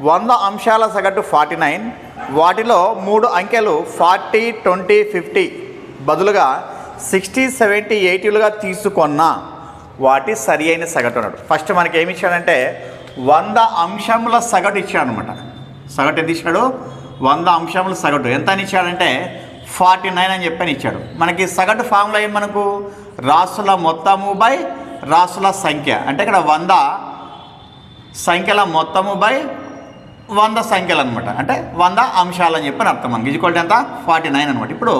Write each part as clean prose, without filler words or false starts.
100 అంశాల సగటు 49, వాటిలో 3 అంకెలు 40, 20, 50 బదులుగా 60, 70, 80లుగా తీసుకున్న వాటి సరి అయిన సగటు అన్నాడు. ఫస్ట్ మనకి ఏమి ఇచ్చాడంటే 100 అంశముల సగటు ఇచ్చాడు అనమాట. సగటు ఎంత ఇచ్చాడు? 100 అంశముల సగటు ఎంత అని ఇచ్చాడంటే 49 అని చెప్పని ఇచ్చాడు. మనకి సగటు ఫార్ములా ఏం మనకు రాసుల మొత్తము బై రాసుల సంఖ్య. అంటే ఇక్కడ 100 సంఖ్యల మొత్తము బై 100 సంఖ్యలు అనమాట. అంటే 100 అంశాలు అని చెప్పని అర్థం. మనకి ఈక్వల్ ఎంత 49 అనమాట. ఇప్పుడు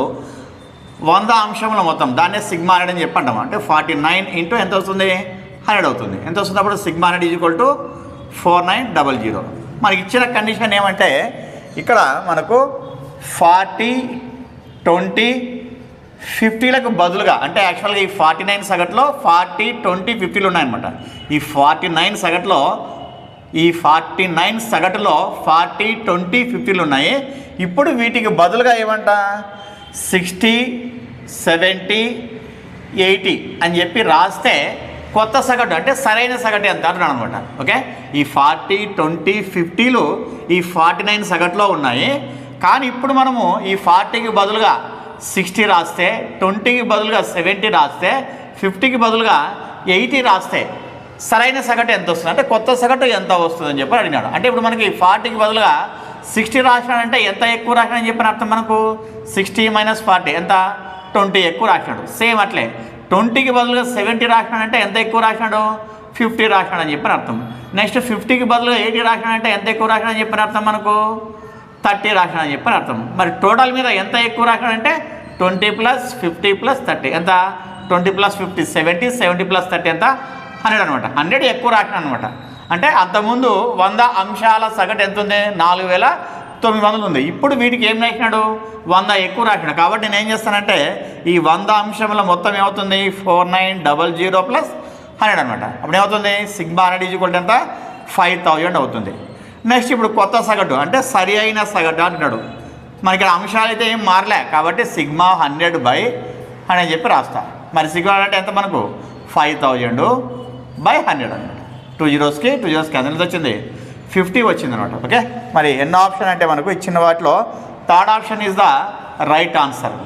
100 అంశముల మొత్తం దాన్నే సిగ్మా హండ్రెడ్ అని చెప్పి అంటాం. అంటే 49 ఇంటూ ఎంత వస్తుంది? 100 అవుతుంది. ఎంత వస్తుంది అప్పుడు? Sigma hundred equal to 4900. మనకి ఇచ్చిన కండిషన్ ఏమంటే ఇక్కడ మనకు 40, 20, 50లకు బదులుగా, అంటే యాక్చువల్గా ఈ 49 సగటులో 40, 20, 50లు ఉన్నాయన్నమాట. ఈ 49 సగటులో 40, 20, 50లు ఉన్నాయి. ఇప్పుడు వీటికి బదులుగా ఏమంట 60, 70, 80 అని చెప్పి రాస్తే కొత్త సగటు అంటే సరైన సగటు ఎంత అంటున్నాను అనమాట. ఓకే, ఈ 40, 20, 50లు ఈ 49 సగటులో ఉన్నాయి. కానీ ఇప్పుడు మనము ఈ 40కి బదులుగా 60 రాస్తే, 20కి బదులుగా 70 రాస్తే, 50కి బదులుగా 80 రాస్తే సరైన సగటు ఎంత వస్తుంది అంటే కొత్త సగటు ఎంత వస్తుంది అని చెప్పి అడిగినాడు. అంటే ఇప్పుడు మనకి 40కి బదులుగా 60 రాసినాడంటే ఎంత ఎక్కువ రాసినాడని చెప్పిన అర్థం మనకు 60 - 40 ఎంత 20 ఎక్కువ రాసినాడు. సేమ్ అట్లే 20కి బదులుగా 70 రాసినాడంటే ఎంత ఎక్కువ రాసినాడు 50 రాసినాడని చెప్పిన అర్థం. నెక్స్ట్ 50కి బదులుగా 80 రాసినాడంటే ఎంత ఎక్కువ రాసినాడని చెప్పిన అర్థం మనకు 30 రాసినాడని చెప్పిన అర్థం. మరి టోటల్ మీద ఎంత ఎక్కువ రాసినాడంటే 20 + 50 + 30 ఎంత 20 + 50 70, 70 + 30 ఎంత 100 అనమాట. 100 ఎక్కువ రాసినాడు అనమాట. అంటే అంతకుముందు 100 అంశాల సగటు ఎంత ఉంది? 4900 ఉంది. ఇప్పుడు వీటికి ఏం రాసినాడు 100 ఎక్కువ రాసినాడు. కాబట్టి నేను ఏం చేస్తానంటే ఈ 100 అంశముల మొత్తం ఏమవుతుంది 4900 + 100 అనమాట. అప్పుడు ఏమవుతుంది సిగ్మా హండ్రెడ్ ఈక్వల్ ఎంత 5000 అవుతుంది. నెక్స్ట్ ఇప్పుడు కొత్త సగటు అంటే సరి అయిన సగటు అంటున్నాడు. మనకి అంశాలు అయితే ఏం మారలే కాబట్టి సిగ్మా 100/100 అని చెప్పి రాస్తా. మరి సిగ్మా అంటే ఎంత మనకు 5000/100 అనమాట. 2 zeros-కి 2 zeros క్యాన్సిల్ ఎంత వచ్చింది 50 వచ్చింది అనమాట. ఓకే, మరి ఎన్నో ఆప్షన్ అంటే మనకు ఇచ్చిన వాటిలో third option is the right answer.